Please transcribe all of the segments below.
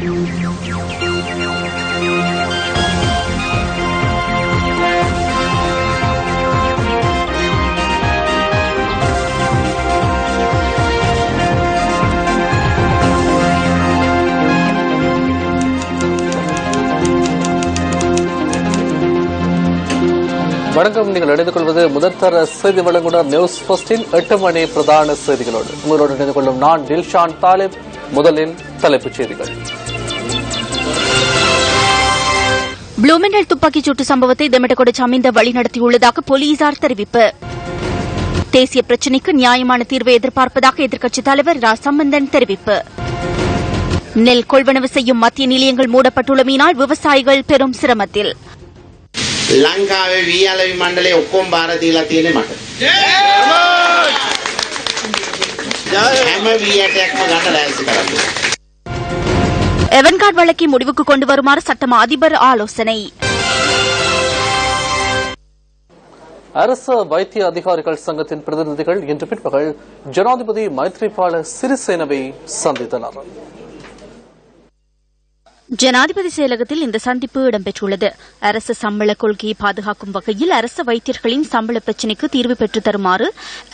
வணக்கம். நீங்கள் இணைந்து கொள்வது முதற்தர செய்தி வழங்குனர் நியூஸ் ஃபர்ஸ்டின் 8 மணி பிரதான செய்திகளோடு உங்களோடு இணைந்து கொள்ளும் நான் டில்ஷான் தாலிப். முதலில் தலைப்புச் செய்திகள். ப்ளூமெண்டல் துப்பாக்கிச் சூட்டு சம்பவத்தை தெமட்டகொட சமிந்த வழிநடத்தியுள்ளதாக போலீசார் தெரிவிப்பு. தேசிய பிரச்சினைக்கு நியாயமான தீர்வை எதிர்பார்ப்பதாக எதிர்க்கட்சித் தலைவர் ரா சம்பந்தன் தெரிவிப்பு. நெல் கொள்வனவு செய்யும் மத்திய நிலையங்கள் மூடப்பட்டுள்ளமையினால் விவசாயிகள் பெரும் சிரமத்தில். ලංකාවේ වීඇලවි මණ්ඩලයේ ඔක්කොම බාර දීලා තියෙන්නේ මට. හැම වීඇටයක්ම ගන්න ලෑස්ති කරන්න. எவன்கார்ட் வழக்கை முடிவுக்கு கொண்டு வருமாறு சட்டமா அதிபர் ஆலோசனை. அரசு வைத்திய அதிகாரிகள் சங்கத்தின் பிரதிநிதிகள் இன்று பிற்பகல் ஜனாதிபதி மைத்ரிபால சிறிசேனவை சந்தித்தனர். ஜனாதிபதி செயலகத்தில் இந்த சந்திப்பு இடம்பெற்றுள்ளது. அரசு சம்பள கொள்கையை பாதுகாக்கும் வகையில் அரசு வைத்தியர்களின் சம்பள பிரச்சினைக்கு தீர்வு பெற்றுத் தருமாறு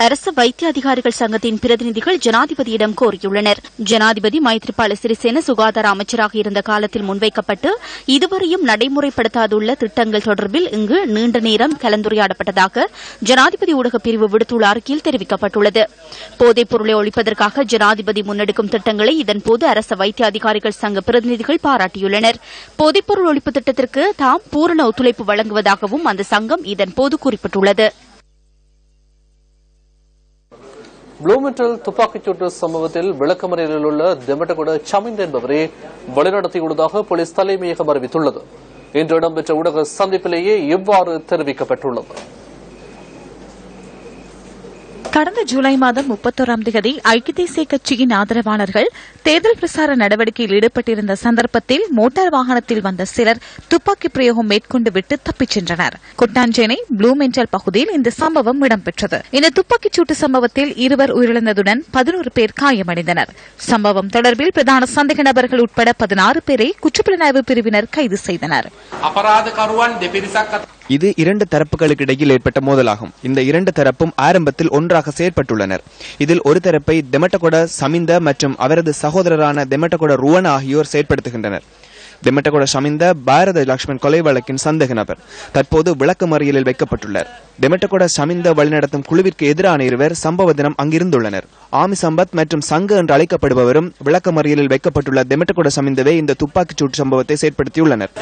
அரசு வைத்திய அதிகாரிகள் சங்கத்தின் பிரதிநிதிகள் ஜனாதிபதியிடம் கோரியுள்ளனர். ஜனாதிபதி மைத்ரிபால சிறிசேன சுகாதார அமைச்சராக இருந்த காலத்தில் முன்வைக்கப்பட்டு இதுவரையும் நடைமுறைப்படுத்தாதுள்ள திட்டங்கள் தொடர்பில் இங்கு நீண்ட நேரம் கலந்துரையாடப்பட்டதாக ஜனாதிபதி ஊடகப் பிரிவு விடுத்துள்ள அறிக்கையில் தெரிவிக்கப்பட்டுள்ளது. போதைப் பொருளை ஒழிப்பதற்காக ஜனாதிபதி முன்னெடுக்கும் திட்டங்களை இதன்போது அரசு வைத்திய அதிகாரிகள் சங்க பிரதிநிதிகள் பாராட்டியுள்ளனர். போதைப்பொருள் ஒழிப்பு திட்டத்திற்கு தாம் பூரண ஒத்துழைப்பு வழங்குவதாகவும் அந்த சங்கம் இதன்போது குறிப்பிட்டுள்ளது. ப்ளூமெண்டல் துப்பாக்கிச்சூட்டு சம்பவத்தில் விளக்கமறியலில் உள்ள தெமட்டகொட சமிந்த என்பவரே வழிநடத்தியுள்ளதாக போலீஸ் தலைமையகம் அறிவித்துள்ளது. இன்று இடம்பெற்ற ஊடக சந்திப்பிலேயே இவ்வாறு தெரிவிக்கப்பட்டுள்ளது. கடந்த ஜூலை மாதம் 31ஆம் தேதி ஐக்கிய தேசிய கட்சியின் ஆதரவாளர்கள் தேர்தல் பிரசார நடவடிக்கையில் ஈடுபட்டிருந்த சந்தர்ப்பத்தில் மோட்டார் வாகனத்தில் வந்த சிலர் துப்பாக்கி பிரயோகம் மேற்கொண்டு விட்டு தப்பிச் சென்றனர். கொட்டாஞ்சேனை ப்ளூமெண்டல் பகுதியில் இந்த சம்பவம் இடம்பெற்றது. இந்த துப்பாக்கிச் சூட்டு சம்பவத்தில் 2 உயிரிழந்ததுடன் 11 பேர் காயமடைந்தனர். சம்பவம் தொடர்பில் பிரதான சந்தேக நபர்கள் உட்பட 16 பேரை குற்றப்புலனாய்வு பிரிவினர் கைது செய்தனர். இது 2 தரப்புகளுக்கு இடையில் ஏற்பட்ட மோதலாகும். இந்த 2 தரப்பும் ஆரம்பத்தில் ஒன்றாக செயற்பட்டுள்ளனர். இதில் ஒரு தரப்பை தெமட்டகொட சமிந்த மற்றும் அவரது சகோதரரான தெமட்டகொட ருவன் ஆகியோர் செயற்படுத்துகின்றனர். தெமட்டகொட சமிந்த பாரத லட்சுமண் கொலை வழக்கின் சந்தேக நபர் தற்போது விளக்கமறியலில் வைக்கப்பட்டுள்ளார். தெமட்டகொட சமிந்த வழிநடத்தும் குழுவிற்கு எதிரான 2 சம்பவ தினம் அங்கிருந்துள்ளனர். ஆமி சம்பத் மற்றும் சங்க என்று அழைக்கப்படுபவரும் விளக்கமறியலில் வைக்கப்பட்டுள்ள தெமட்டகொட சமிந்தவே இந்த துப்பாக்கிச் சூட்டு சம்பவத்தை செயற்படுத்தியுள்ளனர்.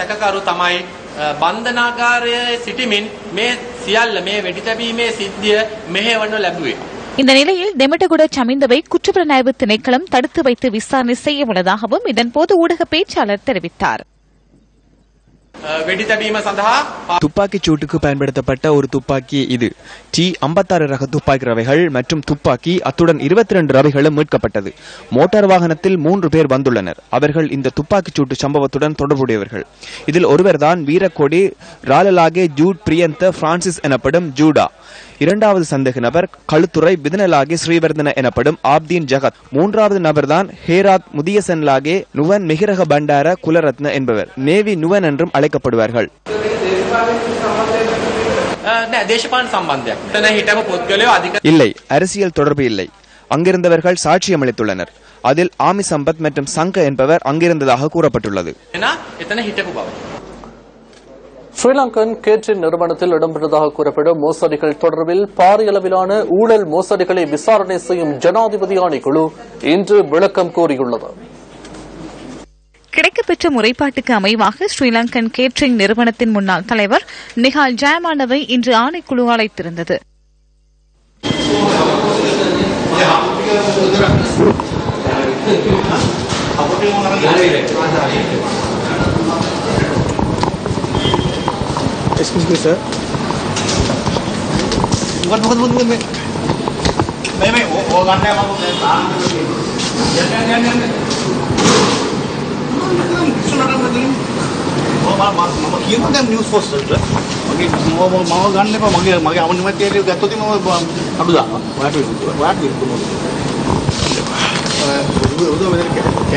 இந்த நிலையில் தெமட்டகொட சமிந்தவை குற்றப்புலனாய்வு திணைக்களம் தடுத்து வைத்து விசாரணை செய்ய உள்ளதாகவும் இதன்போது ஊடக பேச்சாளர் தெரிவித்தார். துப்பாக்கிச் சூட்டுக்கு பயன்படுத்தப்பட்ட ஒரு துப்பாக்கி இது. T56 ரக துப்பாக்கி ரவைகள் மற்றும் துப்பாக்கி அத்துடன் 22 ரவைகளும் மீட்கப்பட்டது. மோட்டார் வாகனத்தில் 3 பேர் வந்துள்ளனர். அவர்கள் இந்த துப்பாக்கிச் சூட்டு சம்பவத்துடன் தொடர்புடையவர்கள். இதில் ஒருவர்தான் வீரக்கொடி ராலலாகே ஜூட் பிரியந்த பிரான்சிஸ் எனப்படும் ஜூடா. 2வது சந்தேக நபர் களுத்துறை விதனலாகே ஸ்ரீவர்தன எனப்படும் ஆப்தீன் ஜகத். 3வது நபர்தான் ஹேராத் முதியசன்லாகே நுவன் மிகிரக பண்டார குலரத்ன என்பவர். நேவி நுவன் என்றும் அழைக்கப்படுவார்கள். இல்லை, அரசியல் தொடர்பு இல்லை. அங்கிருந்தவர்கள் சாட்சியம் அளித்துள்ளனர். அதில் ஆமி சம்பத் மற்றும் சங்க என்பவர் அங்கிருந்ததாக கூறப்பட்டுள்ளது. ஸ்ரீலங்கன் கேட்டரிங் நிறுவனத்தில் இடம்பெற்றதாக கூறப்படும் மோசடிகள் தொடர்பில் பாரிய அளவிலான ஊழல் மோசடிகளை விசாரணை செய்யும் ஜனாதிபதி ஆணைக்குழு இன்று விளக்கம் கோரியுள்ளது. கிடைக்கப்பெற்ற முறைப்பாட்டுக்கு அமைவாக ஸ்ரீலங்கன் கேட்டரிங் நிறுவனத்தின் முன்னாள் தலைவர் நிஹால் ஜெயமானவை இன்று ஆணைக்குழு அழைத்திருந்தது. Excuse me, sir. Bukan. May. Oh, ganda mo. Yan. Sunod natin. Oh, mama kiyo mo news post, sir. Mga ganda pa magi awan naman tayo gato di mo aduda. What?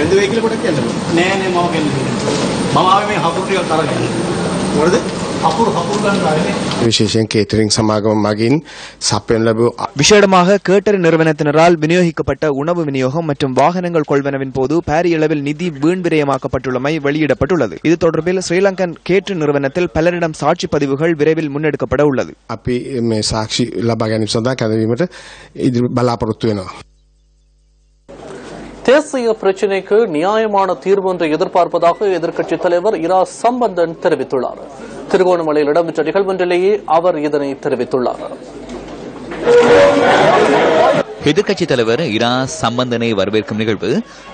එන්ද වෙයි කියලා පොඩක් කියන්න. නෑ නෑ මම කියන්නේ. මම ආවේ මේ හපුරු ටිකක් අරගෙන. මොකද? හපුරු ගන්න ආවේ. විශේෂයෙන් கேட்டரிங் சமாகமம் மகின் சப்பென் லபு விசேடமாக கேட்டரிங் நிறுவனத்தினரால் விநியோகிக்கப்பட்ட உணவு விநியோகம் மற்றும் வாகனங்கள் கொள்வனவின் போது பாரியளவில் நிதி வீண் விரயமாக்கப்பட்டுள்ளமை வெளியிடப்பட்டுள்ளது. இது தொடர்பில் ஸ்ரீலங்கன் கேட்டரிங் நிறுவனத்தில் பலரிடம் சாட்சி பதிவுகள் விரைவில் முன்னெடுக்கப்பட உள்ளது. අපි මේ සාක්ෂි ලබා ගැනීම සඳහා කැඳවීමට ඉදිරි බලාපොරොත්තු වෙනවා. தேசிய பிரச்சினைக்கு நியாயமான தீர்வு ஒன்றை எதிர்பார்ப்பதாக எதிர்க்கட்சித் தலைவர் இரா சம்பந்தன் தெரிவித்துள்ளார். திருகோணமலையில் இடம்பெற்ற நிகழ்வொன்றிலேயே அவர் இதனை தெரிவித்துள்ளார். எதிர்க்கட்சித் தலைவர் இரா சம்பந்தனை வரவேற்கும் நிகழ்வு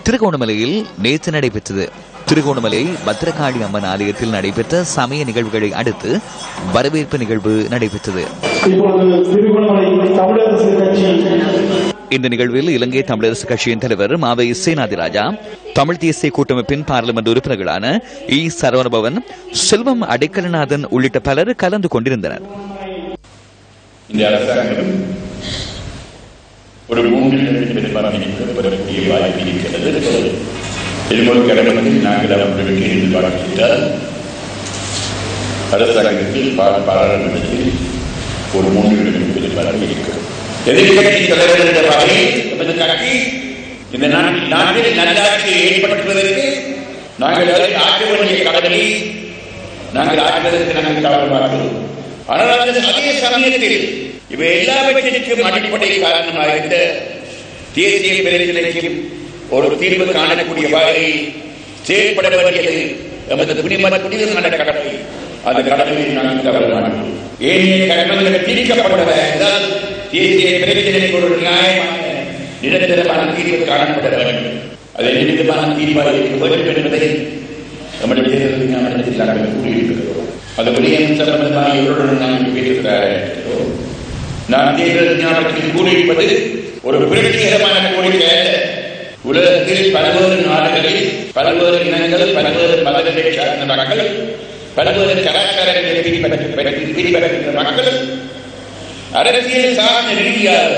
திருகோணமலையில் நேற்று நடைபெற்றது. திருகோணமலை பத்ரகாளி அம்மன் ஆலயத்தில் நடைபெற்ற சமய நிகழ்வுகளை அடுத்து வரவேற்பு நிகழ்வு நடைபெற்றது. இந்த நிகழ்வில் இலங்கை தமிழரசு கட்சியின் தலைவர் மாவை சேனாதிராஜா, தமிழ் தேசிய கூட்டமைப்பின் பாராளுமன்ற உறுப்பினர்களான இ சரவணபவன், செல்வம் அடைக்கலநாதன் உள்ளிட்ட பலர் கலந்து கொண்டிருந்தனர். இந்த அரசாங்கம் ஒரு 3 பெரும்பான்மைக்கு வாய்ப்பு இருக்கிறது. திருமண கடமையில் நாங்கள் அவர்களுக்கு எதிர்பார்த்தால் அரசாங்கத்தில் பாராளுமன்றத்தில் ஒரு 3 பெரும்பான்மை இருக்கிறது. எதிர்கட்சி தலைவர் என்ற வகையில் நமது கட்சி இந்த நாட்டில் நல்லாட்சியை ஏற்படுத்துவதற்கு நாங்கள் ஆற்ற வேண்டிய கடமையை நாங்கள் ஆற்றுவதற்கு நாங்கள் கவலைப்படுகிறோம். ஆனால் அதே சமயத்தில் இவை எல்லாவற்றிற்கும் அடிப்படை காரணமாக இருந்த தேசிய பிரச்சினைக்கு ஒரு தீர்வு காணக்கூடிய வகையை செயல்பட வேண்டியது எமது புனிதமான கடமை. அந்த கடமையை நாங்கள் கவலைப்படுகிறோம். ஏனைய கடமைகள் தீர்க்கப்பட்டதால் தேசிய பிரச்சினைக்கு ஒரு நியாயமான நிரந்தரமான தீர்வு காணப்பட வேண்டும். அதை நிரந்தரமான தீர்வாக இருக்க வேண்டும் என்பதை நம்முடைய தேர்தல் விஞ்ஞானத்தில் நாங்கள் கூறியிருக்கிறோம். அந்த விடயம் சம்பந்தமாக இவருடன் நாங்கள் பேசுகிறோம். நான் தேர்தல் விஞ்ஞானத்தில் கூறியிருப்பது ஒரு புரட்சிகரமான கோரிக்கை. உலகத்தில் பல்வேறு நாடுகளில் பல்வேறு இனங்கள், பல்வேறு மதங்களை சார்ந்த மக்கள், பல்வேறு கலாச்சாரங்களை பின்பற்றுகின்ற மக்கள் அரசியல் சார்ந்த ரீதியாக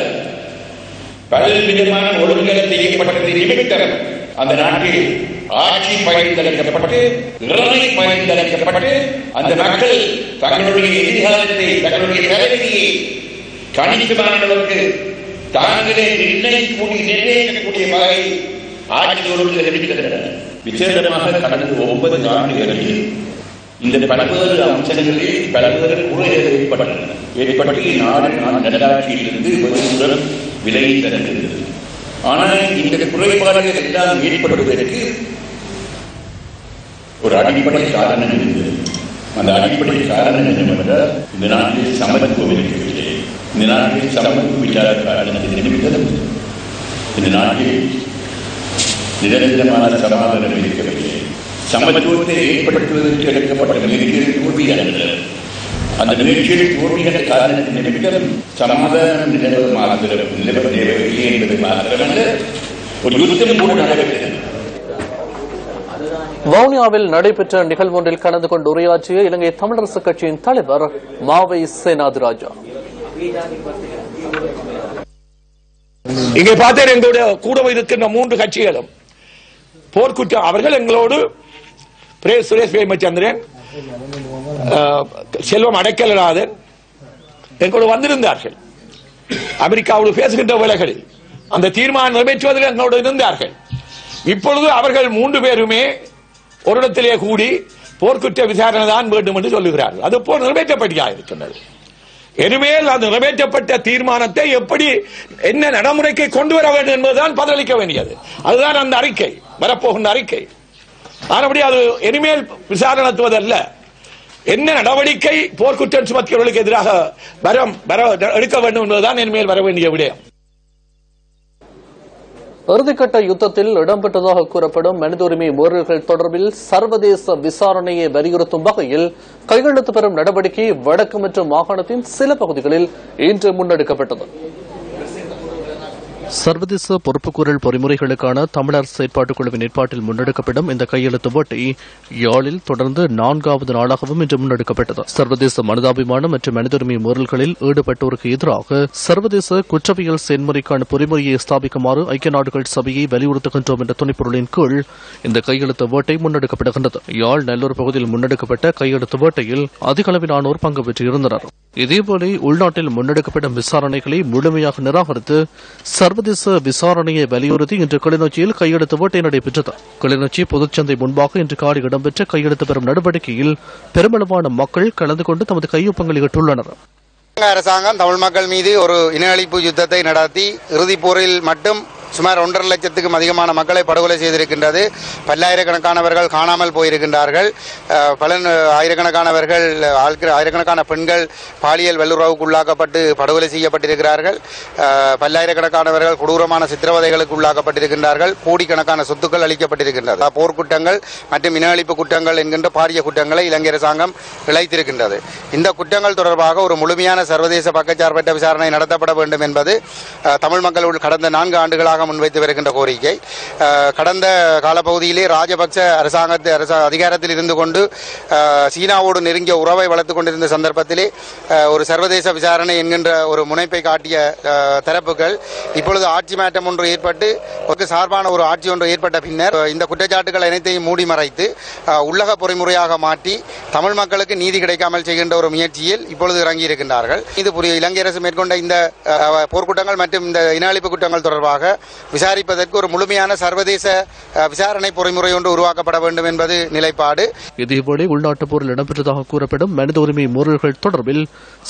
பல்விதமான ஒழுங்குகள் செய்யப்பட்டதை நிமித்தம் அந்த நாட்டில் ஆட்சி பகிர்ந்தளிக்கப்பட்டு, இறைமை பகிர்ந்தளிக்கப்பட்டு, அந்த மக்கள் தங்களுடைய எதிர்காலத்தை, தங்களுடைய தலைவியை கணிசமானவருக்கு தாங்களே நிர்ணயிக்கக்கூடிய வகை ஆட்சி ஒழுங்குகள் இருக்கின்றன. விசேடமாக கடந்த 9 ஆண்டுகளில் இந்த பல்வேறு அம்சங்களில் பல்வேறு குறைகள் ஏற்பட்டு நாடு நல்லாட்சியிலிருந்து வெகுதூரம் விலகி தருகிறது. ஆனால் இந்த குறைபாடுகள் எல்லாம் ஏற்படுவதற்கு ஒரு அடிப்படை காரணம் இருந்தது. அந்த அடிப்படை காரணம் என்னவென்றால் இந்த நாட்டில் சமத்துவம் இருக்கவில்லை. இந்த நாட்டில் சமத்துவ விசாரத்தின் நிமித்தம் இந்த நாட்டில் நிரந்தரமான சமாதானம் இருக்கவில்லை. சமத்துவத்தை ஏற்படுத்துவதற்கு எடுக்கப்பட்ட முயற்சிகள் தோல்வியடைந்தன. அந்த முயற்சியில் தோல்வியான காரணத்தின் நிமித்தம் சமாதானம் நிலவவில்லை என்பது மாத்திரமல்ல, ஒரு யுத்தம் கூட நடைபெற்றது. வவுனியாவில் நடைபெற்ற நிகழ்வொன்றில் கலந்து கொண்டு உரையாற்றிய இலங்கை தமிழரசு கட்சியின் தலைவர் மாவை சேனாதிராஜா, இங்கே பார்த்தேன் எங்களுடைய கூட இருக்கின்ற 3 கட்சிகளும் போர்க்குற்றம். அவர்கள் எங்களோடு சுரேஷ் பிரேமச்சந்திரன், செல்வம் அடைக்கலநாதன் எங்களோடு வந்திருந்தார்கள். அமெரிக்காவோடு பேசுகின்ற வேளைகளில் அந்த தீர்மானம் நிறைவேற்றுவதில் எங்களோடு இருந்தார்கள். இப்பொழுது அவர்கள் 3 பேருமே ஒரு இடத்திலே கூடி போர்க்குற்ற விசாரணை தான் வேண்டும் என்று சொல்லுகிறார்கள். அது போல் நிறைவேற்றப்பட்டியாக இருக்கின்றது. இனிமேல் அந்த நிறைவேற்றப்பட்ட தீர்மானத்தை எப்படி என்ன நடைமுறைக்கு கொண்டு வர வேண்டும் என்பதுதான் பதிலளிக்க வேண்டியது. அதுதான் அந்த அறிக்கை, வரப்போகின்ற அறிக்கை. ஆனபடி அது இனிமேல் விசாரணை நடத்துவதல்ல, என்ன நடவடிக்கை போர்க்குற்றம் சுமத்தியவர்களுக்கு எதிராக எடுக்க வேண்டும் என்பதுதான் இனிமேல் வர வேண்டிய விடயம். இறுதிக்கட்ட யுத்தத்தில் இடம்பெற்றதாக கூறப்படும் மனித உரிமை மீறல்கள் தொடர்பில் சர்வதேச விசாரணையை வலியுறுத்தும் வகையில் கையெழுத்து பெறும் நடவடிக்கை வடக்கு மற்றும் மாகாணத்தின் சில பகுதிகளில் இன்று முன்னெடுக்கப்பட்டது. சர்வதேச பொறுப்புக்கூறல் பொறிமுறைகளுக்கான தமிழர் செயற்பாட்டுக் குழுவின் ஏற்பாட்டில் முன்னெடுக்கப்படும் இந்த கையெழுத்து போட்டி யாழில் தொடர்ந்து 4வது நாளாகவும் இன்று முன்னெடுக்கப்பட்டது. சர்வதேச மனிதாபிமானம் மற்றும் மனிதுரிமை மீறல்களில் ஈடுபட்டோருக்கு எதிராக சர்வதேச குற்றவியல் செயல்முறைக்கான பொறிமுறையை ஸ்தாபிக்குமாறு ஐக்கிய நாடுகள் சபையை வலியுறுத்துகின்றோம் என்ற துணைப்பொருளின் கீழ் இந்த கையெழுத்து வேட்டை முன்னெடுக்கப்படுகின்றது. யாழ் நல்லூர் பகுதியில் முன்னெடுக்கப்பட்ட கையெழுத்து வேட்டையில் அதிக அளவிலானோர் பங்கு பெற்றிருந்தனர். இதேபோல உள்நாட்டில் முன்னெடுக்கப்படும் விசாரணைகளை முழுமையாக நிராகரித்து சர்வதேச விசாரணையை வலியுறுத்தி இன்று கிளிநொச்சியில் கையெழுத்து வேட்டை நடைபெற்றது. கிளிநொச்சி பொதுச்சந்தை முன்பாக இன்று காலை இடம்பெற்ற கையெழுத்து பெறும் நடவடிக்கையில் பெருமளவான மக்கள் கலந்து கொண்டு தமது கையொப்பங்களை இட்டுள்ளனர். அரசாங்கம் தமிழ் மக்கள் மீது ஒரு இன அழிப்பு யுத்தத்தை நடத்தி இறுதிப் போரில் மட்டும் சுமார் 1.5 லட்சத்துக்கும் அதிகமான மக்களை படுகொலை செய்திருக்கின்றது. பல்லாயிரக்கணக்கானவர்கள் காணாமல் போயிருக்கின்றார்கள். பல ஆயிரக்கணக்கானவர்கள் ஆயிரக்கணக்கான பெண்கள் பாலியல் வல்லுறவுக்கு உள்ளாக்கப்பட்டு படுகொலை செய்யப்பட்டிருக்கிறார்கள். பல்லாயிரக்கணக்கானவர்கள் கொடூரமான சித்திரவதைகளுக்கு உள்ளாக்கப்பட்டிருக்கின்றார்கள். கோடிக்கணக்கான சொத்துக்கள் அளிக்கப்பட்டிருக்கின்றது. போர்க்குற்றங்கள் மற்றும் இன அழிப்பு குற்றங்கள் என்கின்ற பாரிய குற்றங்களை இலங்கை அரசாங்கம் இழைத்திருக்கின்றது. இந்த குற்றங்கள் தொடர்பாக ஒரு முழுமையான சர்வதேச பக்கச்சார்பற்ற விசாரணை நடத்தப்பட வேண்டும் என்பது தமிழ் மக்கள் கடந்த 4 ஆண்டுகளாக முன்வைத்து வருகின்ற கோரிக்கை. கடந்த காலப்பகுதியிலே ராஜபக்ச அதிகாரத்தில் இருந்து கொண்டு சீனாவோடு நெருங்கிய உறவை வளர்த்துக் கொண்டிருந்த சந்தர்ப்பத்திலே ஒரு சர்வதேச விசாரணை என்கின்ற ஒரு முனைப்பை காட்டிய தரப்புகள் இப்பொழுது ஆட்சி மாற்றம் ஒன்று ஏற்பட்டு சார்பான ஒரு ஆட்சி ஒன்று ஏற்பட்ட பின்னர் இந்த குற்றச்சாட்டுகள் அனைத்தையும் மூடி மறைத்து உள்ளக பொறிமுறையாக மாற்றி தமிழ் மக்களுக்கு நீதி கிடைக்காமல் செய்கின்ற ஒரு முயற்சியில் இப்பொழுது இறங்கியிருக்கின்றார்கள். இது இலங்கை அரசு மேற்கொண்ட இந்த போர்க்குற்றங்கள் மற்றும் இந்த இன அழிப்பு குற்றங்கள் தொடர்பாக விசாரிப்பதற்கு ஒரு முழுமையான சர்வதேச விசாரணை பொறிமுறை ஒன்று உருவாக்கப்பட வேண்டும் என்பது நிலைப்பாடு. இதேபோல உள்நாட்டு போரில் இடம்பெற்றதாக கூறப்படும் மனித உரிமை மீறல்கள் தொடர்பில்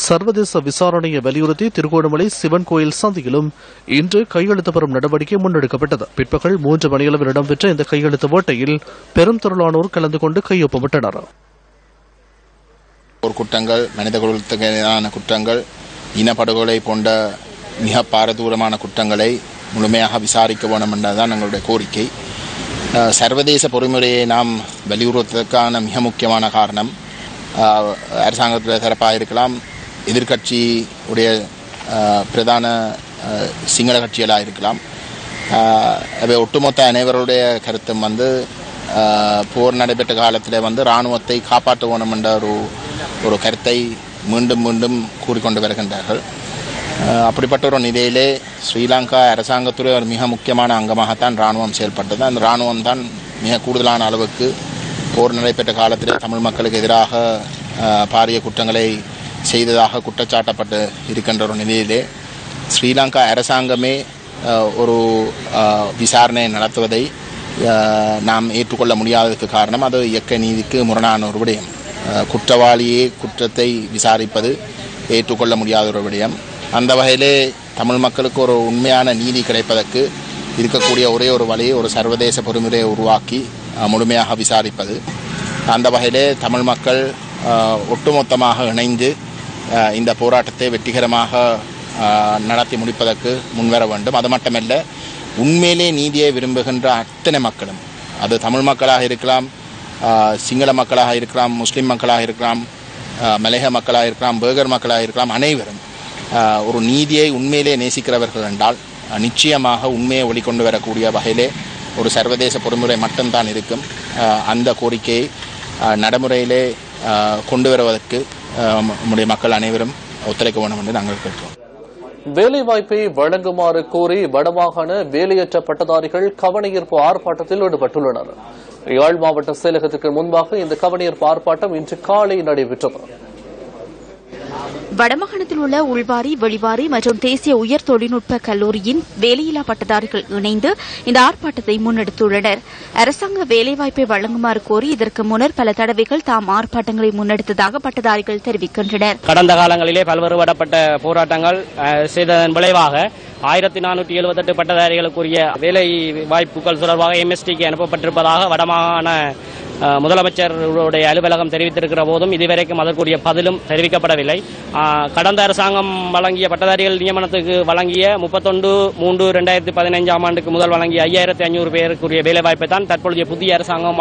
சர்வதேச விசாரணையை வலியுறுத்தி திருகோணமலை சிவன் கோயில் சந்தியிலும் இன்று கையெழுத்து பெறும் நடவடிக்கை முன்னெடுக்கப்பட்டது. பிற்பகல் 3 மணியளவில் இடம்பெற்ற இந்த கையெழுத்து வேட்டையில் பெரும் திரளானோர் கலந்து கொண்டு கையொப்பமிட்டனர். போர்க்குற்றங்கள், மனித குலத்துக்கு எதிரான குற்றங்கள், இனப்படுகொலை போன்ற மிக பாரதூரமான குற்றங்களை முழுமையாக விசாரிக்க வேண்டும் என்பதுதான் எங்களுடைய கோரிக்கை. சர்வதேச பொறிமுறையை நாம் வலியுறுத்துவதற்கான மிக முக்கியமான காரணம் அரசாங்கத்தில் தரப்பாக இருக்கலாம், எதிர்கட்சி உடைய பிரதான சிங்கள கட்சிகளாக இருக்கலாம். அவை ஒட்டுமொத்த அனைவருடைய கருத்தும் போர் நடைபெற்ற காலத்தில் இராணுவத்தை காப்பாற்ற வேண்டும் என்ற ஒரு கருத்தை மீண்டும் மீண்டும் கூறிக்கொண்டு வருகின்றார்கள். அப்படிப்பட்ட ஒரு நிலையிலே ஸ்ரீலங்கா அரசாங்கத்துடைய ஒரு மிக முக்கியமான அங்கமாகத்தான் இராணுவம் செயல்பட்டது. அந்த இராணுவம் தான் மிக கூடுதலான அளவுக்கு போர் நடைபெற்ற காலத்தில் தமிழ் மக்களுக்கு எதிராக பாரிய குற்றங்களை செய்ததாக குற்றச்சாட்டப்பட்டு இருக்கின்ற ஒரு நிலையிலே ஸ்ரீலங்கா அரசாங்கமே ஒரு விசாரணை நடத்துவதை நாம் ஏற்றுக்கொள்ள முடியாததுக்கு காரணம் அது இயக்க நீதிக்கு முரணான ஒரு விடயம். குற்றவாளியே குற்றத்தை விசாரிப்பது ஏற்றுக்கொள்ள முடியாத ஒரு விடயம். அந்த வகையிலே தமிழ் மக்களுக்கு ஒரு உண்மையான நீதி கிடைப்பதற்கு இருக்கக்கூடிய ஒரே ஒரு வழி ஒரு சர்வதேச பொறிமுறையை உருவாக்கி முழுமையாக விசாரிப்பது. அந்த வகையிலே தமிழ் மக்கள் ஒட்டுமொத்தமாக இணைந்து இந்த போராட்டத்தை வெற்றிகரமாக நடத்தி முடிப்பதற்கு முன்வர வேண்டும். அது மட்டுமல்ல, உண்மையிலே நீதியை விரும்புகின்ற அத்தனை மக்களும், அது தமிழ் மக்களாக இருக்கலாம், சிங்கள மக்களாக இருக்கலாம், முஸ்லிம் மக்களாக இருக்கலாம், மலையக மக்களாக இருக்கலாம், பேகர் மக்களாக இருக்கலாம், அனைவரும் ஒரு நீதியை உண்மையிலே நேசிக்கிறவர்கள் என்றால் நிச்சயமாக உண்மையை வெளிக்கொண்டு வரக்கூடிய வகையிலே ஒரு சர்வதேச பொறிமுறை மட்டும்தான் இருக்கும். அந்த கோரிக்கையை நடைமுறையிலே கொண்டு வருவதற்கு நம்முடைய மக்கள் அனைவரும் ஒத்துழைக்க வேண்டும் என்று நாங்கள் கேட்கிறோம். வேலைவாய்ப்பை வழங்குமாறு கோரி வடமாகாண வேலையற்ற பட்டதாரிகள் கவனஈர்ப்பு ஆர்ப்பாட்டத்தில் ஈடுபட்டுள்ளனர். யாழ் மாவட்ட செயலகத்திற்கு முன்பாக இந்த கவனஈர்ப்பு ஆர்ப்பாட்டம் இன்று காலை நடைபெற்றது. வடமாகாணத்தில் உள்ள உள்வாரி, வெளிவாரி மற்றும் தேசிய உயர் தொழில்நுட்ப கல்லூரியின் வேலையில்லா பட்டதாரிகள் இணைந்து இந்த ஆர்ப்பாட்டத்தை முன்னெடுத்துள்ளனர். அரசாங்க வேலைவாய்ப்பை வழங்குமாறு கோரி இதற்கு முன்னர் பல தடவைகள் தாம் ஆர்ப்பாட்டங்களை முன்னெடுத்ததாக பட்டதாரிகள் தெரிவிக்கின்றனர். கடந்த காலங்களிலே பல்வேறுபட்ட போராட்டங்கள் செய்ததன் விளைவாக 1478 பட்டதாரிகளுக்குரிய வேலை வாய்ப்புகள் தொடர்பாக MSTக்கு அனுப்பப்பட்டிருப்பதாக வடமாகாண முதலமைச்சருடைய அலுவலகம் தெரிவித்திருக்கிற போதும் இதுவரைக்கும் அதற்குரிய பதிலும் தெரிவிக்கப்படவில்லை. கடந்த அரசாங்கம் வழங்கிய பட்டதாரிகள் நியமனத்துக்கு வழங்கிய 31/3/2015 ஆண்டுக்கு முதல் வழங்கிய 5500 பேருக்குரிய வேலைவாய்ப்பை தான் தற்பொழுதைய புதிய அரசாங்கம்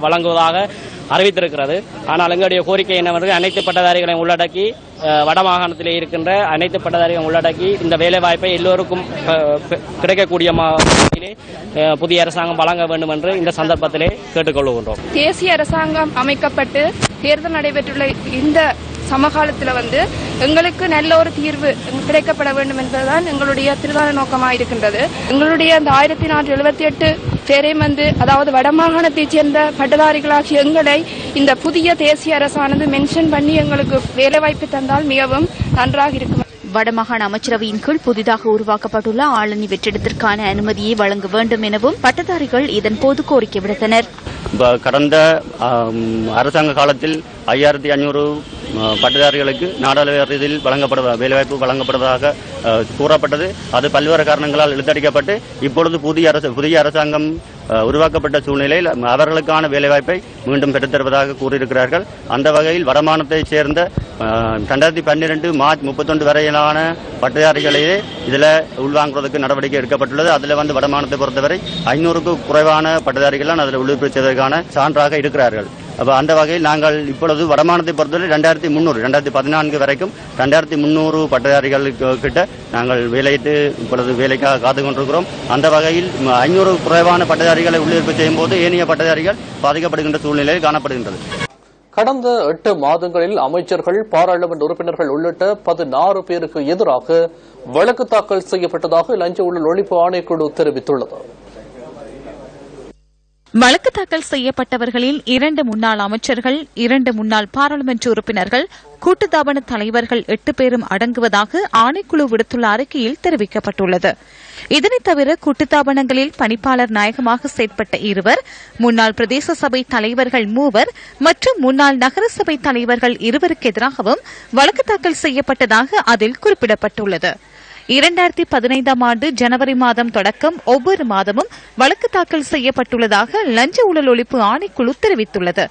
வழங்குவதாக அறிவித்திருக்கிறது. ஆனால் எங்களுடைய கோரிக்கை என்னவென்று அனைத்து பட்டதாரிகளையும் உள்ளடக்கி வடமாகாணத்திலே இருக்கின்ற அனைத்து பட்டதாரிகளும் உள்ளடக்கி இந்த வேலைவாய்ப்பை எல்லோருக்கும் கிடைக்கக்கூடிய வகையிலே புதிய அரசாங்கம் வழங்க வேண்டும் என்று இந்த சந்தர்ப்பத்திலே கேட்டுக்கொள்கின்றோம். தேசிய அரசாங்கம் அமைக்கப்பட்டு தேர்தல் நடைபெற்றுள்ள இந்த சமகாலத்தில் எங்களுக்கு நல்ல ஒரு தீர்வு கிடைக்கப்பட வேண்டும் என்பதுதான் எங்களுடைய பிரதான நோக்கமாக இருக்கின்றது. எங்களுடைய அந்த 1478 பேரையும் அதாவது வடமாகாணத்தைச் சேர்ந்த பட்டதாரிகளாகிய எங்களை இந்த புதிய தேசிய அரசானது மென்ஷன் பண்ணி எங்களுக்கு வேலைவாய்ப்பு தந்தால் மிகவும் நன்றாக இருக்கும். வடமாகாண அமைச்சரவையின் கீழ் புதிதாக உருவாக்கப்பட்டுள்ள ஆளணி வெற்றிடத்திற்கான அனுமதியை வழங்க வேண்டும் எனவும் பட்டதாரிகள் இதன்போது கோரிக்கை விடுத்தனர். கடந்த அரசாங்க காலத்தில் 5500 பட்டதாரிகளுக்கு நாடாளுமன்ற ரீதியில் வேலைவாய்ப்பு வழங்கப்படுவதாக கூறப்பட்டது. அது பல்வேறு காரணங்களால் இழுத்தடிக்கப்பட்டு இப்பொழுது புதிய அரசாங்கம் உருவாக்கப்பட்ட சூழ்நிலையில் அவர்களுக்கான வேலைவாய்ப்பை மீண்டும் பெற்றுத்தருவதாக கூறியிருக்கிறார்கள். அந்த வகையில் வடமாகாணத்தைச் சேர்ந்த 2012 மார்ச் 31 வரையிலான பட்டதாரிகளையே இதில் உள்வாங்குவதற்கு நடவடிக்கை எடுக்கப்பட்டுள்ளது. அதில் வடமாகாணத்தை பொறுத்தவரை 500க்கு குறைவான பட்டதாரிகள் அதில் உள்ளிருப்பு செய்வதற்கான சான்றாக இருக்கிறார்கள். அந்த வகையில் நாங்கள் இப்பொழுது வடமாகாணத்தை பொறுத்தவரை 2014 வரைக்கும் 2300 பட்டதாரிகள் கிட்ட நாங்கள் வேலையிட்டு இப்பொழுது வேலைக்காக காத்து கொண்டிருக்கிறோம். அந்த வகையில் 500 குறைவான பட்டதாரிகளை உள்ளிருப்பு செய்யும் போது ஏனைய பட்டதாரிகள் பாதிக்கப்படுகின்ற சூழ்நிலையில் காணப்படுகின்றது. கடந்த 8 மாதங்களில் அமைச்சர்கள், பாராளுமன்ற உறுப்பினர்கள் உள்ளிட்ட 16 பேருக்கு எதிராக வழக்கு தாக்கல் செய்யப்பட்டதாக லஞ்ச ஊழல் ஒழிப்பு ஆணைக்குழு தெரிவித்துள்ளது. வழக்கு தாக்கல் செய்யப்பட்டவர்களில் 2 முன்னாள் அமைச்சர்கள், 2 முன்னாள் பாராளுமன்ற உறுப்பினர்கள், கூட்டுத்தாபன தலைவர்கள் 8 பேரும் அடங்குவதாக ஆணைக்குழு விடுத்துள்ள அறிக்கையில் தெரிவிக்கப்பட்டுள்ளது. இதனைத் தவிர கூட்டுத்தாபனங்களில் பணிப்பாளர் நாயகமாக செயற்பட்ட 2, முன்னாள் பிரதேச சபை தலைவர்கள் 3 மற்றும் முன்னாள் நகரசபை தலைவர்கள் 2க்கு எதிராகவும் வழக்கு தாக்கல் செய்யப்பட்டதாக அதில் குறிப்பிடப்பட்டுள்ளது. 2015 ஆண்டு ஜனவரி மாதம் தொடக்கம் ஒவ்வொரு மாதமும் வழக்கு தாக்கல் செய்யப்பட்டுள்ளதாக லஞ்ச ஊழல் ஒழிப்பு ஆணைக்குழு தெரிவித்துள்ளது.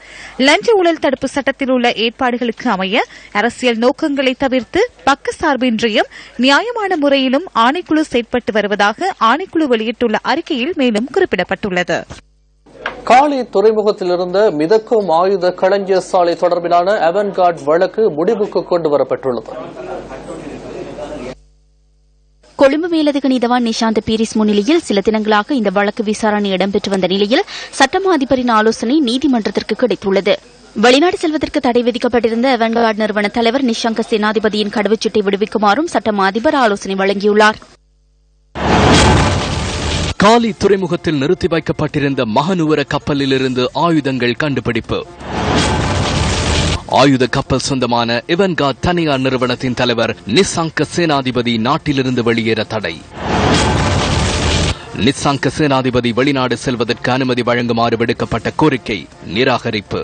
லஞ்ச ஊழல் தடுப்பு சட்டத்தில் உள்ள ஏற்பாடுகளுக்கு அமைய அரசியல் நோக்கங்களை தவிர்த்து பக்கசார்பின்றியும் நியாயமான முறையிலும் ஆணைக்குழு செயற்பட்டு வருவதாக ஆணைக்குழு வெளியிட்டுள்ள அறிக்கையில் மேலும் குறிப்பிடப்பட்டுள்ளது. காலி துறைமுகத்தில் இருந்த மிதக்கும் ஆயுத களஞ்சிய சாலை தொடர்பிலான அவன்கார்ட் வழக்கு முடிவுக்கு கொண்டுவரப்பட்டுள்ளது. கொழும்பு மேலதிக நீதவான் நிஷாந்த் பீரிஸ் முன்னிலையில் சில தினங்களாக இந்த வழக்கு விசாரணை இடம்பெற்று வந்த நிலையில் சட்டமா அதிபரின் ஆலோசனை நீதிமன்றத்திற்கு கிடைத்துள்ளது. வெளிநாடு செல்வதற்கு தடை விதிக்கப்பட்டிருந்த அவன்கார்ட் நிறுவன தலைவர் நிஷாங்க சேனாதிபதியின் கடவுச்சீட்டை விடுவிக்குமாறும் சட்டமா அதிபர் ஆலோசனை வழங்கியுள்ளார். காலி துறைமுகத்தில் நிறுத்தி வைக்கப்பட்டிருந்த மகனுவர கப்பலிலிருந்து ஆயுதங்கள் கண்டுபிடிப்பு. ஆயுத கப்பல் சொந்தமான எவன்கார்ட் தனியார் நிறுவனத்தின் தலைவர் நிசாங்க சேனாதிபதி நாட்டிலிருந்து வெளியேற தடை. நிசாங்க சேனாதிபதி வெளிநாடு செல்வதற்கு அனுமதி வழங்குமாறு விடுக்கப்பட்ட கோரிக்கை நிராகரிப்பு.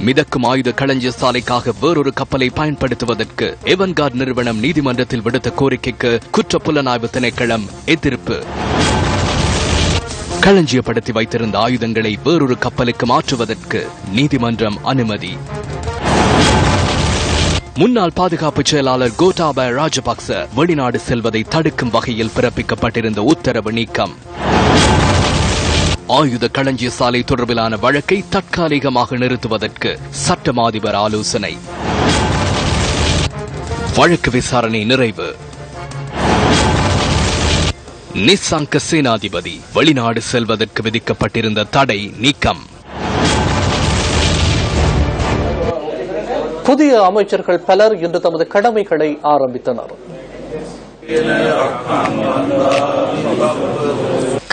மிதக்கும் ஆயுத களஞ்சிய சாலைக்காக வேறொரு கப்பலை பயன்படுத்துவதற்கு எவன்கார்ட் நிறுவனம் நீதிமன்றத்தில் விடுத்த கோரிக்கைக்கு குற்ற புலனாய்வு திணைக்களம் எதிர்ப்பு. களஞ்சியப்படுத்தி வைத்திருந்த ஆயுதங்களை வேறொரு கப்பலுக்கு மாற்றுவதற்கு நீதிமன்றம் அனுமதி. முன்னாள் பாதுகாப்பு செயலாளர் கோட்டாபய ராஜபக்ச வெளிநாடு செல்வதை தடுக்கும் வகையில் பிறப்பிக்கப்பட்டிருந்த உத்தரவு நீக்கம். ஆயுத களஞ்சிய சாலை தொடர்பிலான வழக்கை தற்காலிகமாக நிறுத்துவதற்கு சட்டமா அதிபர் ஆலோசனை. வழக்கு விசாரணை நிறைவு. நிசாங்க சேனாதிபதி வெளிநாடு செல்வதற்கு விதிக்கப்பட்டிருந்த தடை நீக்கம். புதிய அமைச்சர்கள் பலர் இன்று தமது கடமைகளை ஆரம்பித்தனர்.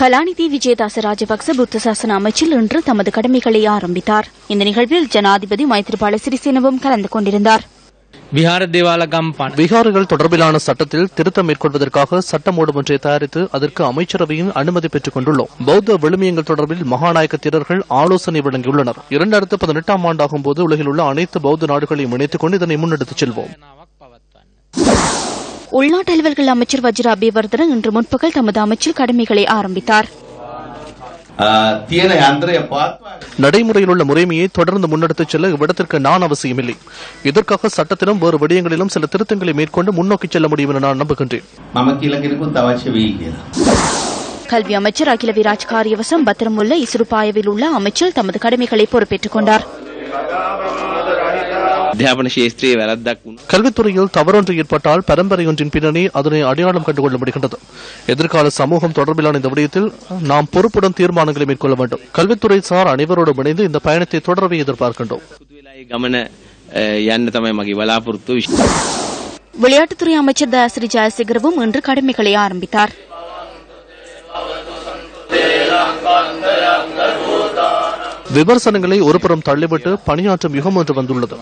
கலாநிதி விஜயதாச ராஜபக்ச புத்த சாசன அமைச்சில் இன்று தமது கடமைகளை ஆரம்பித்தார். இந்த நிகழ்வில் ஜனாதிபதி மைத்ரிபால சிறிசேனவும் கலந்து கொண்டிருந்தார். விகாரிகள் தொடர்பிலான சட்டத்தில் திருத்தம் மேற்கொள்வதற்காக சட்டமூலம் ஒன்றை தயாரித்து அதற்கு அமைச்சரவையின் அனுமதி பெற்றுக் கொண்டுள்ளோம். பௌத்த விழுமியங்கள் தொடர்பில் மகாநாயக்க திரர்கள் ஆலோசனை வழங்கியுள்ளனர். 2018 ஆண்டாகும் போது உலகில் உள்ள அனைத்து பௌத்த நாடுகளையும் இணைத்துக் கொண்டு இதனை முன்னெடுத்துச் செல்வோம். உள்நாட்டு அலுவல்கள் அமைச்சர் வஜ்ர அபேவர்தன இன்று முற்பகல் தமது அமைச்சில் கடமைகளை ஆரம்பித்தார். நடைமுறையில் உள்ள முறைமையை தொடர்ந்து முன்னெடுத்துச் செல்ல இவ்விடத்திற்கு நான் அவசியமில்லை. இதற்காக சட்டத்திலும் வேறு விடயங்களிலும் சில திருத்தங்களை மேற்கொண்டு முன்னோக்கி செல்ல முடியும் என நான் நம்புகின்றேன். கல்வி அமைச்சர் அகில விராஜ் காரியவசம் பத்திரமுல்ல இசுருபாயவில் உள்ள அமைச்சர் தமது கடமைகளை பொறுப்பேற்றுக் கொண்டார். கல்வித்துறையில் தவறொன்று ஏற்பட்டால் பரம்பரையொன்றின் பின்னணி அதனை அடையாளம் கண்டுகொள்ள முடிகின்றது. எதிர்கால சமூகம் தொடர்பிலான இந்த விடயத்தில் நாம் பொறுப்புடன் தீர்மானங்களை மேற்கொள்ள வேண்டும். கல்வித்துறை சார் அனைவரோடும் இணைந்து இந்த பயணத்தை தொடரவே எதிர்பார்க்கின்றோம். விளையாட்டுத்துறை அமைச்சர் தயாசிரி ஜெயசேகரவும் இன்று கடமைகளை ஆரம்பித்தார். விமர்சனங்களை ஒருபுறம் தள்ளிவிட்டு பணியாற்றும் யுகம் ஒன்று வந்துள்ளது.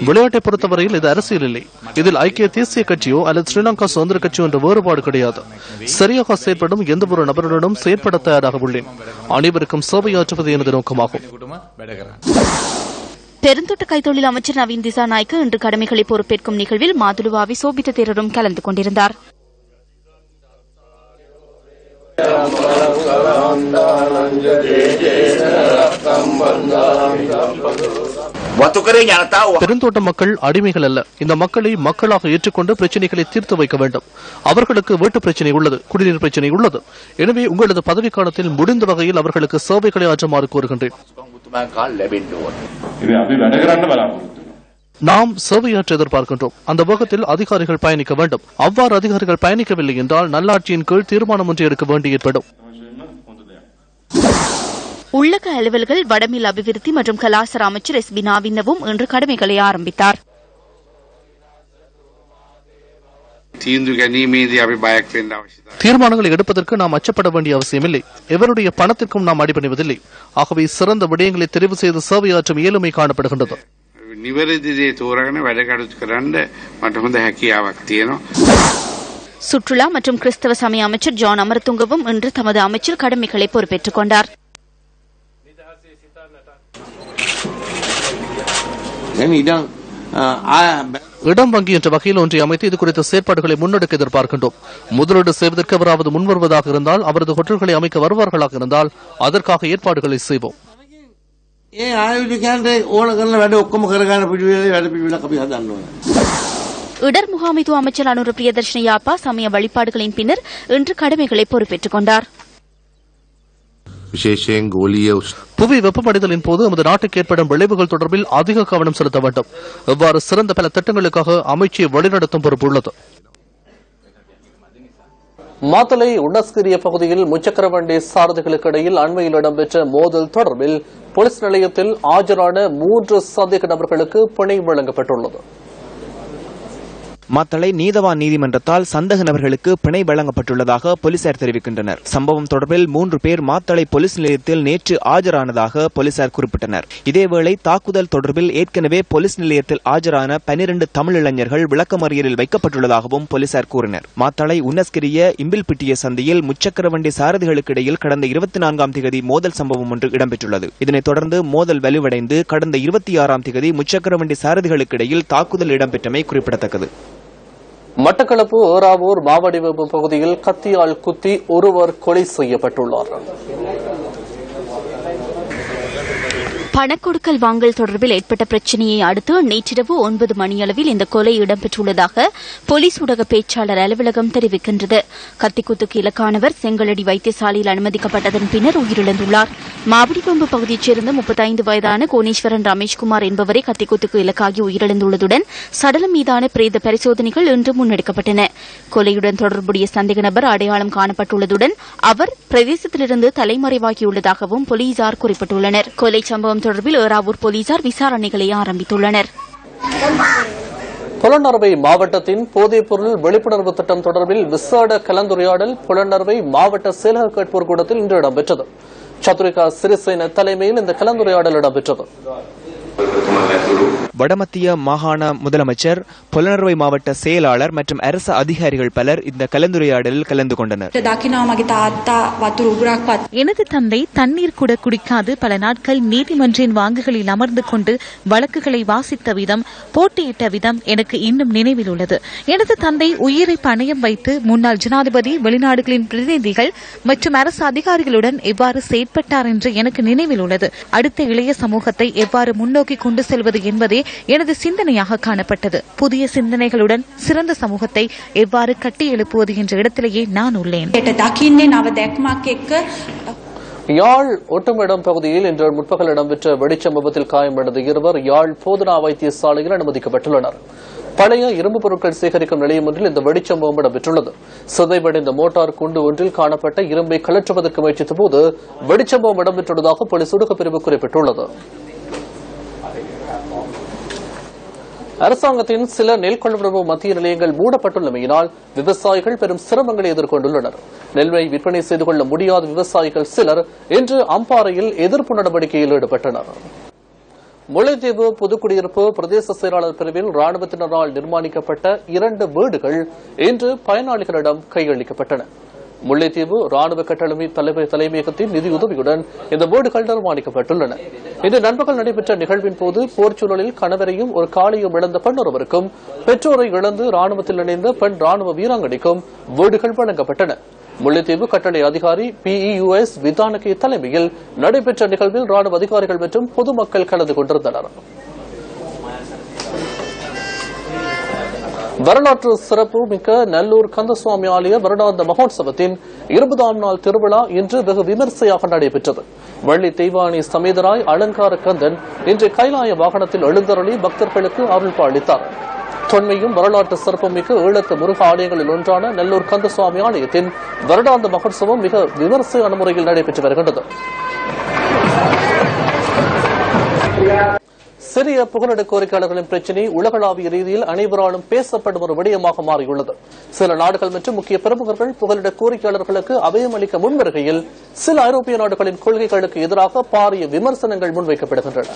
விளையாட்டை பொறுத்தவரையில் இது அரசியல் இல்லை. இதில் ஐக்கிய தேசிய கட்சியோ அல்லது ஸ்ரீலங்கா சுதந்திர கட்சியோ என்ற வேறுபாடு கிடையாது. சரியாக செயற்படும் எந்த ஒரு நபருடனும் செயற்பட தயாராக உள்ளேன். அனைவருக்கும் சேவையாற்றுவது எனது நோக்கமாகும். பெருந்தோட்ட கைத்தொழில் அமைச்சர் நவீன் திசாநாயக்க இன்று கடமைகளை பொறுப்பேற்கும் நிகழ்வில் மாதுலுவாவி சோபித்த தேரரும் கலந்து கொண்டிருந்தார். பெருந்தோட்ட மக்கள் அடிமைகள் அல்ல. இந்த மக்களை மக்களாக ஏற்றுக்கொண்டு பிரச்சனைகளை தீர்த்து வைக்க வேண்டும். அவர்களுக்கு வீட்டு பிரச்சனை உள்ளது, குடிநீர் பிரச்சனை உள்ளது. எனவே உங்களது பதவிக்காலத்தில் முடிந்த வகையில் அவர்களுக்கு சேவைகளை ஆற்றுமாறு கோருகின்றேன். நாம் சேவையாற்ற எதிர்பார்க்கின்றோம். அந்த வேகத்தில் அதிகாரிகள் பயணிக்க வேண்டும். அவ்வாறு அதிகாரிகள் பயணிக்கவில்லை என்றால் நல்லாட்சியின் கீழ் தீர்மானம் ஒன்று எடுக்க வேண்டி ஏற்படும். உள்ளக அலுவல்கள் வடமில் அபிவிருத்தி மற்றும் கலாசார அமைச்சர் எஸ் பி நாவினவும் இன்று கடமைகளை ஆரம்பித்தார். தீர்மானங்களை எடுப்பதற்கு நாம் அச்சப்பட வேண்டிய அவசியமில்லை. எவருடைய பணத்திற்கும் நாம் அடிபணிவதில்லை. ஆகவே சிறந்த விடயங்களை தெரிவு செய்து சேவையாற்றும் இயலுமை காணப்படுகின்றது. சுற்றுலா மற்றும் கிறிஸ்தவ சமய அமைச்சர் ஜான் அமரதுங்கவும் இன்று தமது அமைச்சர் கடமைகளை பொறுப்பேற்றுக் கொண்டார். இடம் வங்கி என்ற வகையில் ஒன்றை அமைத்து இது குறித்த செயற்பாடுகளை முன்னெடுக்க எதிர்பார்க்கின்றோம். முதலீடு செய்வதற்கு அவராவது முன்வருவதாக இருந்தால், அவரது ஹோட்டல்களை அமைக்க வருவார்களாக இருந்தால் அதற்காக ஏற்பாடுகளை செய்வோம். இடர் முகாமைத்துவ அமைச்சர் அனுர பிரியதர்ஷினி யாப்பா சமய வழிபாடுகளின் பின்னர் இன்று கடமைகளை பொறுப்பேற்றுக் கொண்டார். புவி வெப்பமடைதலின் போது நமது நாட்டுக்கு ஏற்படும் விளைவுகள் தொடர்பில் அதிக கவனம் செலுத்த வேண்டும். இவ்வாறு சிறந்த பல திட்டங்களுக்காக அமைச்சை வழிநடத்தும் பொறுப்பு உள்ளது. மாத்தளை உன்னஸ்கிரிய பகுதியில் முச்சக்கர வண்டி சாரதிகளுக்கு இடையில் அண்மையில் இடம்பெற்ற மோதல் தொடர்பில் போலீஸ் நிலையத்தில் ஆஜரான 3 சந்தேக நபர்களுக்கு பிணை வழங்கப்பட்டுள்ளது. மாத்தளை நீதவான் நீதிமன்றத்தால் சந்தேக நபர்களுக்கு பிணை வழங்கப்பட்டுள்ளதாக போலீசார் தெரிவிக்கின்றனர். சம்பவம் தொடர்பில் 3 பேர் மாத்தளை போலீஸ் நிலையத்தில் நேற்று ஆஜரானதாக போலீசார் குறிப்பிட்டனர். இதேவேளை தாக்குதல் தொடர்பில் ஏற்கனவே போலீஸ் நிலையத்தில் ஆஜரான 12 தமிழ் இளைஞர்கள் விளக்கமறியலில் வைக்கப்பட்டுள்ளதாகவும் போலீசார் கூறினர். மாத்தளை உன்னஸ்கிரிய இம்பில்பிட்டிய சந்தையில் முச்சக்கர வண்டி சாரதிகளுக்கு இடையில் கடந்த 24ஆம் தேதி மோதல் சம்பவம் ஒன்று இடம்பெற்றுள்ளது. இதனைத் தொடர்ந்து மோதல் வலுவடைந்து கடந்த 26ஆம் தேதி முச்சக்கர வண்டி சாரதிகளுக்கு இடையில் தாக்குதல் இடம்பெற்றமை குறிப்பிடத்தக்கது. மட்டக்களப்பு ஏறாவூர் மாவடிவெப்பு பகுதியில் கத்தியால் குத்தி ஒருவர் கொலை செய்யப்பட்டுள்ளார். பணக்கொடுக்கல் வாங்கல் தொடர்பில் ஏற்பட்ட பிரச்சினையை அடுத்து நேற்றிரவு 9 மணியளவில் இந்த கொலை இடம்பெற்றுள்ளதாக போலீஸ் ஊடக பேச்சாளர் அலுவலகம் தெரிவிக்கின்றது. கத்திக்குத்துக்கு இலக்கானவர் செங்கலடி வைத்தியசாலையில் அனுமதிக்கப்பட்டதன் பின்னர் உயிரிழந்துள்ளார். மாவடிவெம்பு பகுதியைச் சேர்ந்த 35 வயதான கோணேஸ்வரன் ரமேஷ்குமார் என்பவரை கத்திக்குத்துக்கு இலக்காகி உயிரிழந்துள்ளதுடன் சடலம் மீதான பிரேத பரிசோதனைகள் இன்று முன்னெடுக்கப்பட்டன. கொலையுடன் தொடர்புடைய சந்தேக நபர் அடையாளம் காணப்பட்டுள்ளதுடன் அவர் பிரதேசத்திலிருந்து தலைமறைவாகியுள்ளதாகவும் போலீசார் குறிப்பிட்டுள்ளனர். கொலை சம்பவம் தொடர்பில் ஏறாவூர் போலீசார் விசாரணைகளை ஆரம்பித்துள்ளனர். புலனறுவை மாவட்டத்தின் போதைப்பொருள் விழிப்புணர்வு திட்டம் தொடர்பில் விசேட கலந்துரையாடல் புலனறுவை மாவட்ட செயலக கேட்போர் கூடத்தில் இன்று இடம்பெற்றது. சத்ரிகா சிறிசேன தலைமையில் இந்த கலந்துரையாடல் இடம்பெற்றது. வடமத்திய மாகாண முதலமைச்சர், புலனறுவை மாவட்ட செயலாளர் மற்றும் அரசு அதிகாரிகள் பலர் இந்த கலந்துரையாடலில் கலந்து கொண்டனர். எனது தந்தை தண்ணீர் கூட குடிக்காது பல நாட்கள் நீதிமன்றின் வாங்குகளில் அமர்ந்து கொண்டு வழக்குகளை வாசித்த விதம், போட்டியிட்ட விதம் எனக்கு இன்னும் நினைவில் உள்ளது. எனது தந்தை உயிரை பணயம் வைத்து முன்னாள் ஜனாதிபதி, வெளிநாடுகளின் பிரதிநிதிகள் மற்றும் அரசு அதிகாரிகளுடன் எவ்வாறு செயற்பட்டார் என்று எனக்கு நினைவில் உள்ளது. அடுத்த இளைய சமூகத்தை எவ்வாறு முன்னோக்கி கொண்டு செல்வது என்பதே எனது சிந்தனையாக காணப்பட்டது. புதிய சிந்தனைகளுடன் சிறந்த சமூகத்தை எவ்வாறு கட்டி எழுப்புவது என்ற இடத்திலேயே நான் உள்ளேன். யாழ் ஒட்டமடம் பகுதியில் இன்று முற்பகல் இடம்பெற்ற வெடிச்சம்பவத்தில் காயமடைந்த இருவர் யாழ் போதனா வைத்தியசாலையில் அனுமதிக்கப்பட்டுள்ளனர். பழைய இரும்பு பொருட்கள் சேகரிக்கும் நிலையம் ஒன்றில் இந்த வெடிச்சம்பவம் இடம்பெற்றுள்ளது. சிதைவடைந்த மோட்டார் குண்டு ஒன்றில் காணப்பட்ட இரும்பை கலற்றுவதற்கு முயற்சித்த போது வெடிச்சம்பவம் இடம்பெற்றுள்ளதாக போலீஸ் ஊடகப்பிரிவு குறிப்பிட்டுள்ளது. அரசாங்கத்தின் சில நெல் கொள்வனவு மத்திய நிலையங்கள் மூடப்பட்டுள்ளமையினால் விவசாயிகள் பெரும் சிரமங்களை எதிர்கொண்டுள்ளனர். நெல்லை விற்பனை செய்து கொள்ள முடியாத விவசாயிகள் சிலர் இன்று அம்பாறையில் எதிர்ப்பு நடவடிக்கையில் ஈடுபட்டனர். முல்லைத்தீவு புதுக்குடியிருப்பு பிரதேச செயலாளர் பிரிவில் ராணுவத்தினரால் நிர்மாணிக்கப்பட்ட 2 வீடுகள் இன்று பயனாளிகளிடம் கையளிக்கப்பட்டன. முல்லைத்தீவு ராணுவ கட்டளை தலைமையகத்தின் நிதியுதவியுடன் இந்த வீடுகள் நிர்மாணிக்கப்பட்டுள்ளன. இன்று நண்பகல் நடைபெற்ற நிகழ்வின் போது போர்ச்சூழலில் கணவரையும் ஒரு காளையும் இழந்த பெண் ஒருவருக்கும் பெற்றோரை இழந்து ராணுவத்தில் இணைந்த பெண் ராணுவ வீராங்கனைக்கும் வீடுகள் வழங்கப்பட்டன. முல்லைத்தீவு கட்டளை அதிகாரி PEUS விதானகி தலைமையில் நடைபெற்ற நிகழ்வில் ராணுவ அதிகாரிகள் மற்றும் பொதுமக்கள் கலந்து கொண்டிருந்தனர். வரலாற்று சிறப்பு மிக்க நல்லூர் கந்தசுவாமி ஆலய வருடாந்த மகோத்சவத்தின் 20ஆம் நாள் திருவிழா இன்று வெகு விமர்சையாக நடைபெற்றது. வள்ளி தெய்வானி சமேதராய் அலங்கார கந்தன் இன்று கைலாய வாகனத்தில் எழுந்தருளி பக்தர்களுக்கு அருள் பாலித்தார். தொன்மையும் வரலாற்று சிறப்புமிக்க ஈழத்து முருக ஆலயங்களில் ஒன்றான நல்லூர் கந்தசுவாமி ஆலயத்தின் வருடாந்த மகோத்சவம் மிக விமர்சையான முறையில் நடைபெற்று வருகின்றது. சிறிய புகலிட கோரிக்கையாளர்களின் பிரச்சினை உலகளாவிய ரீதியில் அனைவராலும் பேசப்படும் ஒரு விடயமாக மாறியுள்ளது. சில நாடுகள் மற்றும் முக்கிய பிரமுகர்கள் புகலிட கோரிக்கையாளர்களுக்கு அபயம் அளிக்க முன்வருகையில் சில ஐரோப்பிய நாடுகளின் கொள்கைகளுக்கு எதிராக பாரிய விமர்சனங்கள் முன்வைக்கப்படுகின்றன.